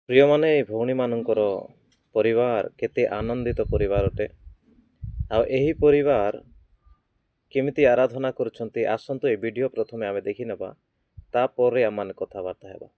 ପ୍ରିୟମାନେ ଭଉଣୀମାନଙ୍କର ପରିବାର କେତେ ଆନନ୍ଦିତ ପରିବାର ଅଟେ। ଆଉ ଏହି ପରିବାର କେମିତି ଆରାଧନା କରୁଛନ୍ତି ଆସନ୍ତୁ ଏ ଭିଡ଼ିଓ ପ୍ରଥମେ ଆମେ ଦେଖିନେବା, ତାପରେ ଆମମାନେ କଥାବାର୍ତ୍ତା ହେବା।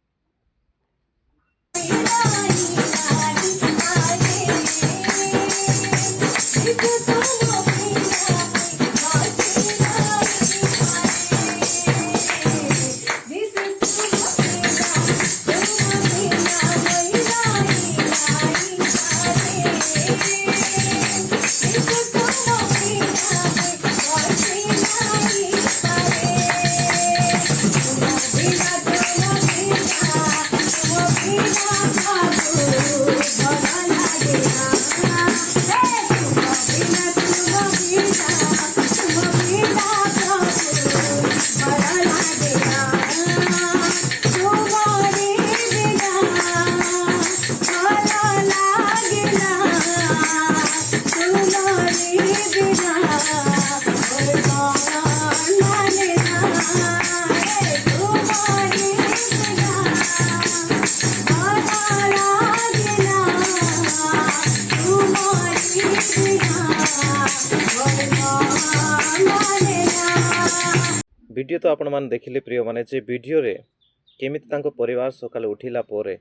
ভিডিও তো ଆପଣମାନେ ଦେଖିଲେ ପ୍ରିୟମାନେ ଯେ ଭିଡ଼ିଓରେ କେମିତି ତାଙ୍କ ପରିବାର ସକାଳେ ଉଠିଲା ପରେ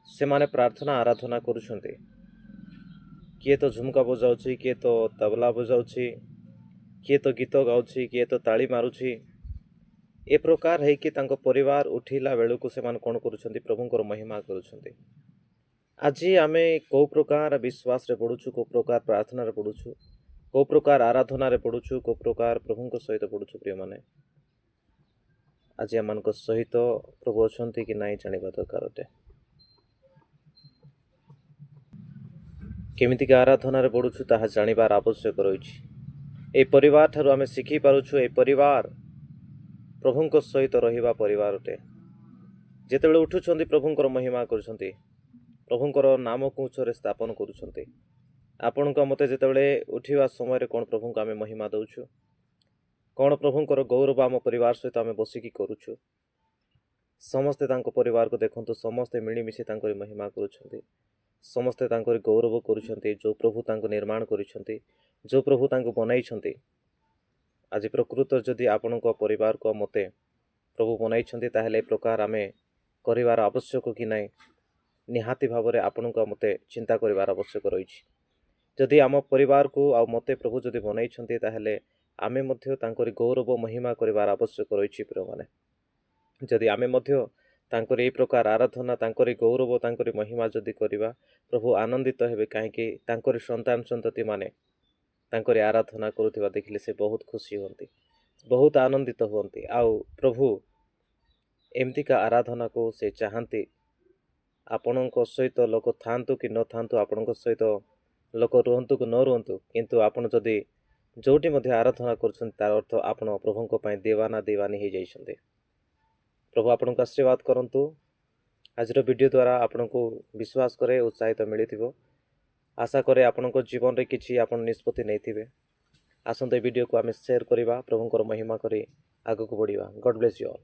ସେମାନେ ପ୍ରାର୍ଥନା ଆରାଧନା କରୁଛନ୍ତି। କିଏ ତ ଝୁମକା ବଜାଉଛି, କିଏ ତ ତବଲା ବଜାଉଛି, କିଏ ତ ଗୀତ ଗାଉଛି, କିଏ ତ ତାଳି ମାରୁଛି। ଏ ପ୍ରକାର ହେଇକି ତାଙ୍କ ପରିବାର ଉଠିଲା ବେଳକୁ ସେମାନେ କ'ଣ କରୁଛନ୍ତି? ପ୍ରଭୁଙ୍କର ମହିମା କରୁଛନ୍ତି। ଆଜି ଆମେ କେଉଁ ପ୍ରକାର ବିଶ୍ୱାସରେ ପଢ଼ୁଛୁ, କେଉଁ ପ୍ରକାର ପ୍ରାର୍ଥନାରେ ପଢ଼ୁଛୁ, କେଉଁ ପ୍ରକାର ଆରାଧନାରେ ପଢ଼ୁଛୁ, କେଉଁ ପ୍ରକାର ପ୍ରଭୁଙ୍କ ସହିତ ପଢ଼ୁଛୁ ପ୍ରିୟମାନେ। ଆଜି ଆମମାନଙ୍କ ସହିତ ପ୍ରଭୁ ଅଛନ୍ତି କି ନାହିଁ ଜାଣିବା ଦରକାର ଅଟେ। କେମିତିକା ଆରାଧନାରେ ପଢ଼ୁଛୁ ତାହା ଜାଣିବାର ଆବଶ୍ୟକ ରହିଛି। ଏହି ପରିବାର ଠାରୁ ଆମେ ଶିଖିପାରୁଛୁ ଏହି ପରିବାର ପ୍ରଭୁଙ୍କ ସହିତ ରହିବା ପରିବାର ଅଟେ। ଯେତେବେଳେ ଉଠୁଛନ୍ତି ପ୍ରଭୁଙ୍କର ମହିମା କରୁଛନ୍ତି, ପ୍ରଭୁଙ୍କର ନାମକୁ ଉଚ୍ଚରେ ସ୍ଥାପନ କରୁଛନ୍ତି। ଆପଣଙ୍କ ମତେ ଯେତେବେଳେ ଉଠିବା ସମୟରେ କ'ଣ ପ୍ରଭୁଙ୍କୁ ଆମେ ମହିମା ଦେଉଛୁ? କ'ଣ ପ୍ରଭୁଙ୍କର ଗୌରବ ଆମ ପରିବାର ସହିତ ଆମେ ବସିକି କରୁଛୁ? ସମସ୍ତେ ତାଙ୍କ ପରିବାରକୁ ଦେଖନ୍ତୁ, ସମସ୍ତେ ମିଳିମିଶି ତାଙ୍କରି ମହିମା କରୁଛନ୍ତି। ସମସ୍ତେ ତାଙ୍କରି ଗୌରବ କରୁଛନ୍ତି। ଯେଉଁ ପ୍ରଭୁ ତାଙ୍କୁ ନିର୍ମାଣ କରିଛନ୍ତି, ଯେଉଁ ପ୍ରଭୁ ତାଙ୍କୁ ବନାଇଛନ୍ତି। ଆଜି ପ୍ରକୃତରେ ଯଦି ଆପଣଙ୍କ ପରିବାରକୁ ମୋତେ ପ୍ରଭୁ ବନାଇଛନ୍ତି ତାହେଲେ ଏ ପ୍ରକାର ଆମେ କରିବାର ଆବଶ୍ୟକ କି ନାହିଁ? ନିହାତି ଭାବରେ ଆପଣଙ୍କ ମୋତେ ଚିନ୍ତା କରିବାର ଆବଶ୍ୟକ ରହିଛି। ଯଦି ଆମ ପରିବାରକୁ ଆଉ ମୋତେ ପ୍ରଭୁ ଯଦି ବନାଇଛନ୍ତି ତାହେଲେ ଆମେ ମଧ୍ୟ ତାଙ୍କରି ଗୌରବ ମହିମା କରିବାର ଆବଶ୍ୟକ ରହିଛି ପ୍ରିୟମାନେ। ଯଦି ଆମେ ମଧ୍ୟ ତାଙ୍କରି ଏହି ପ୍ରକାର ଆରାଧନା, ତାଙ୍କରି ଗୌରବ, ତାଙ୍କରି ମହିମା ଯଦି କରିବା, ପ୍ରଭୁ ଆନନ୍ଦିତ ହେବେ। କାହିଁକି? ତାଙ୍କରି ସନ୍ତାନ ସନ୍ତତିମାନେ ତାଙ୍କରି ଆରାଧନା କରୁଥିବା ଦେଖିଲେ ସେ ବହୁତ ଖୁସି ହୁଅନ୍ତି, ବହୁତ ଆନନ୍ଦିତ ହୁଅନ୍ତି। ଆଉ ପ୍ରଭୁ ଏମିତିକା ଆରାଧନାକୁ ସେ ଚାହାନ୍ତି। ଆପଣଙ୍କ ସହିତ ଲୋକ ଥାଆନ୍ତୁ କି ନଥାଆନ୍ତୁ, ଆପଣଙ୍କ ସହିତ ଲୋକ ରୁହନ୍ତୁ କି ନ ରୁହନ୍ତୁ, କିନ୍ତୁ ଆପଣ ଯଦି ଯେଉଁଠି ମଧ୍ୟ ଆରାଧନା କରୁଛନ୍ତି ତାର ଅର୍ଥ ଆପଣ ପ୍ରଭୁଙ୍କ ପାଇଁ ଦିୱାନା ଦିୱାନୀ ହେଇଯାଇଛନ୍ତି। ପ୍ରଭୁ ଆପଣଙ୍କୁ ଆଶୀର୍ବାଦ କରନ୍ତୁ। ଆଜିର ଭିଡ଼ିଓ ଦ୍ୱାରା ଆପଣଙ୍କୁ ବିଶ୍ୱାସ କରେ ଉତ୍ସାହିତ ମିଳିଥିବ। ଆଶା କରେ ଆପଣଙ୍କ ଜୀବନରେ କିଛି ଆପଣ ନିଷ୍ପତ୍ତି ନେଇଥିବେ। ଆସନ୍ତୁ ଏ ଭିଡ଼ିଓକୁ ଆମେ ସେୟାର କରିବା, ପ୍ରଭୁଙ୍କର ମହିମା କରି ଆଗକୁ ବଢ଼ିବା। ଗଡ୍ ବ୍ଲେସ୍ ୟୁ ଅଲ୍।